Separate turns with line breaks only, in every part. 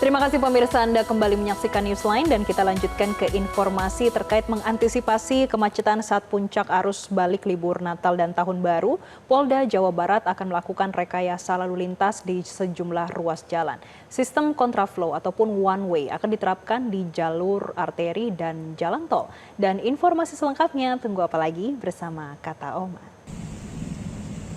Terima kasih pemirsa, Anda kembali menyaksikan Newsline dan kita lanjutkan ke informasi terkait mengantisipasi kemacetan saat puncak arus balik libur Natal dan Tahun Baru. Polda Jawa Barat akan melakukan rekayasa lalu lintas di sejumlah ruas jalan. Sistem kontraflow ataupun one way akan diterapkan di jalur arteri dan jalan tol. Dan informasi selengkapnya tunggu apa lagi bersama Kata Oma.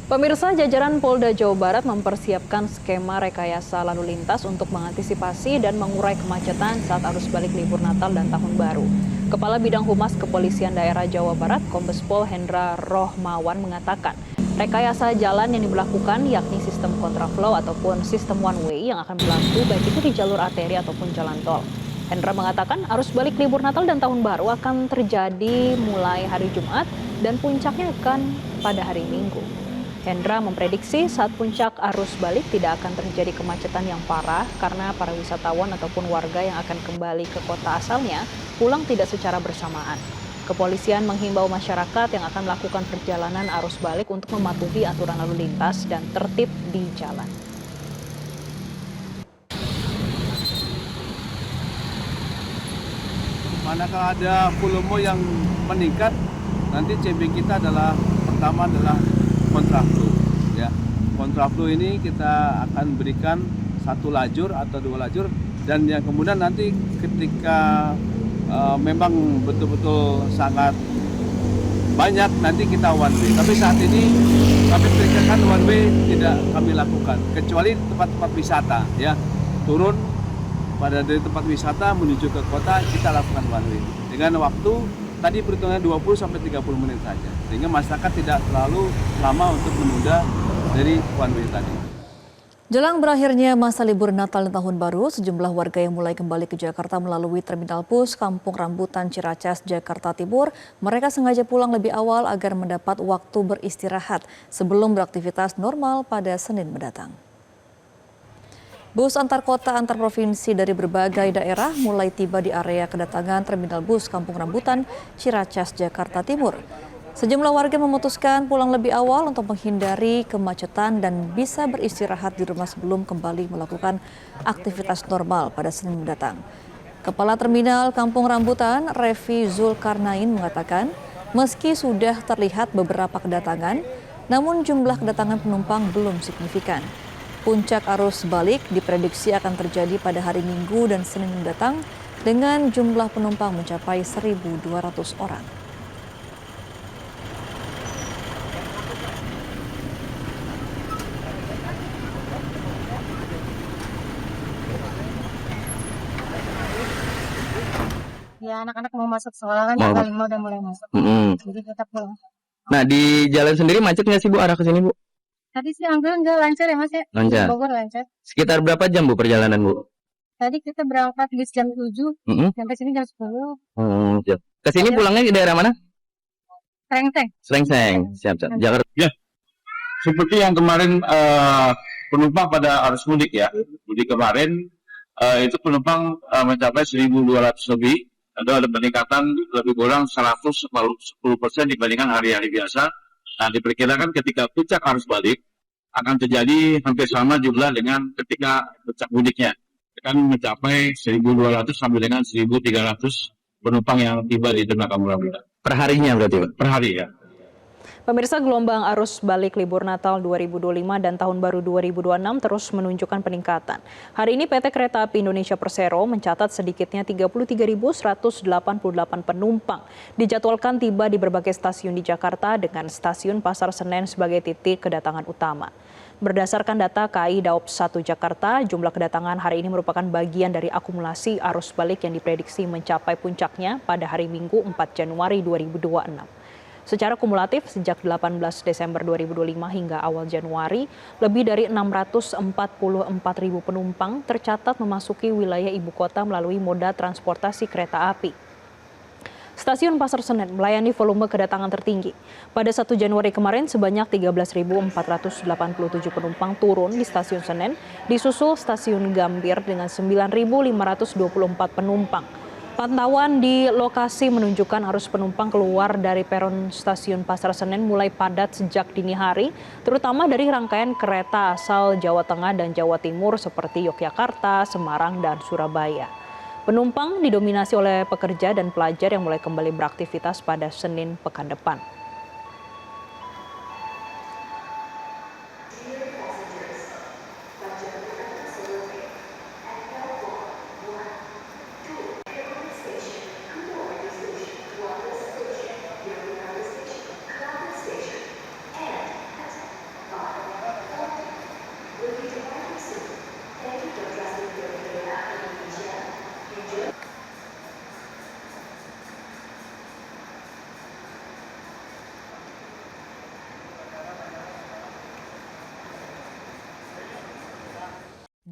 Pemirsa, jajaran Polda Jawa Barat mempersiapkan skema rekayasa lalu lintas untuk mengantisipasi dan mengurai kemacetan saat arus balik libur Natal dan Tahun Baru. Kepala Bidang Humas Kepolisian Daerah Jawa Barat, Kombes Pol Hendra Rohmawan mengatakan, rekayasa jalan yang diberlakukan yakni sistem kontraflow ataupun sistem one way yang akan berlaku baik itu di jalur arteri ataupun jalan tol. Hendra mengatakan arus balik libur Natal dan Tahun Baru akan terjadi mulai hari Jumat dan puncaknya akan pada hari Minggu. Hendra memprediksi saat puncak arus balik tidak akan terjadi kemacetan yang parah karena para wisatawan ataupun warga yang akan kembali ke kota asalnya pulang tidak secara bersamaan. Kepolisian menghimbau masyarakat yang akan melakukan perjalanan arus balik untuk mematuhi aturan lalu lintas dan tertib di jalan.
Manakala ada volume yang meningkat, nanti CB kita pertama adalah kontraflow. Ya, kontraflow ini kita akan berikan satu lajur atau dua lajur, dan yang kemudian nanti ketika memang betul-betul sangat banyak nanti kita one way. Tapi saat ini kami perkirakan one way tidak kami lakukan, kecuali tempat-tempat wisata. Ya, turun dari tempat wisata menuju ke kota kita lakukan one way dengan waktu tadi perhitungannya 20-30 menit saja, sehingga masyarakat tidak terlalu lama untuk menunda dari one way tadi.
Jelang berakhirnya masa libur Natal dan Tahun Baru, sejumlah warga yang mulai kembali ke Jakarta melalui Terminal Bus Kampung Rambutan Ciracas, Jakarta Timur, mereka sengaja pulang lebih awal agar mendapat waktu beristirahat sebelum beraktivitas normal pada Senin mendatang. Bus antar kota antar provinsi dari berbagai daerah mulai tiba di area kedatangan Terminal Bus Kampung Rambutan, Ciracas, Jakarta Timur. Sejumlah warga memutuskan pulang lebih awal untuk menghindari kemacetan dan bisa beristirahat di rumah sebelum kembali melakukan aktivitas normal pada Senin mendatang. Kepala Terminal Kampung Rambutan, Revi Zulkarnain mengatakan, meski sudah terlihat beberapa kedatangan, namun jumlah kedatangan penumpang belum signifikan. Puncak arus balik diprediksi akan terjadi pada hari Minggu dan Senin mendatang dengan jumlah penumpang mencapai 1.200 orang.
Ya, anak-anak mau masuk sekolah kan tanggal 5 udah mulai masuk. Jadi tetap pulang.
Nah, di jalan sendiri macet nggak sih Bu arah ke sini Bu?
Tadi sih alhamdulillah lancar ya Mas ya.
Lancar.
Bogor lancar.
Sekitar berapa jam Bu perjalanan Bu?
Tadi kita berangkat di jam 7, sampai sini jam 10.
Siap. Ke sini pulangnya di daerah mana?
Serengseng.
Serengseng. Siap. Jakarta.
Ya, seperti yang kemarin penumpang pada arus mudik ya. Mudik kemarin itu penumpang mencapai 1.200 lebih. Ada peningkatan lebih kurang 110% dibandingkan hari-hari biasa. Nah, diperkirakan ketika puncak arus balik akan terjadi hampir sama jumlah dengan ketika puncak mudiknya. Akan mencapai 1.200 sampai dengan 1.300 penumpang yang tiba di Terminal Kampung Rambutan.
Per harinya berarti Pak?
Per hari ya.
Pemirsa, gelombang arus balik libur Natal 2025 dan Tahun Baru 2026 terus menunjukkan peningkatan. Hari ini PT Kereta Api Indonesia Persero mencatat sedikitnya 33.188 penumpang dijadwalkan tiba di berbagai stasiun di Jakarta dengan stasiun Pasar Senen sebagai titik kedatangan utama. Berdasarkan data KAI Daob 1 Jakarta, jumlah kedatangan hari ini merupakan bagian dari akumulasi arus balik yang diprediksi mencapai puncaknya pada hari Minggu 4 Januari 2026. Secara kumulatif sejak 18 Desember 2025 hingga awal Januari, lebih dari 644.000 penumpang tercatat memasuki wilayah ibu kota melalui moda transportasi kereta api. Stasiun Pasar Senen melayani volume kedatangan tertinggi. Pada 1 Januari kemarin sebanyak 13.487 penumpang turun di Stasiun Senen, disusul Stasiun Gambir dengan 9.524 penumpang. Pantauan di lokasi menunjukkan arus penumpang keluar dari peron stasiun Pasar Senen mulai padat sejak dini hari, terutama dari rangkaian kereta asal Jawa Tengah dan Jawa Timur seperti Yogyakarta, Semarang, dan Surabaya. Penumpang didominasi oleh pekerja dan pelajar yang mulai kembali beraktivitas pada Senin pekan depan.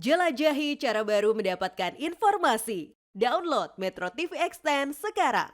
Jelajahi cara baru mendapatkan informasi. Download Metro TV Extend sekarang.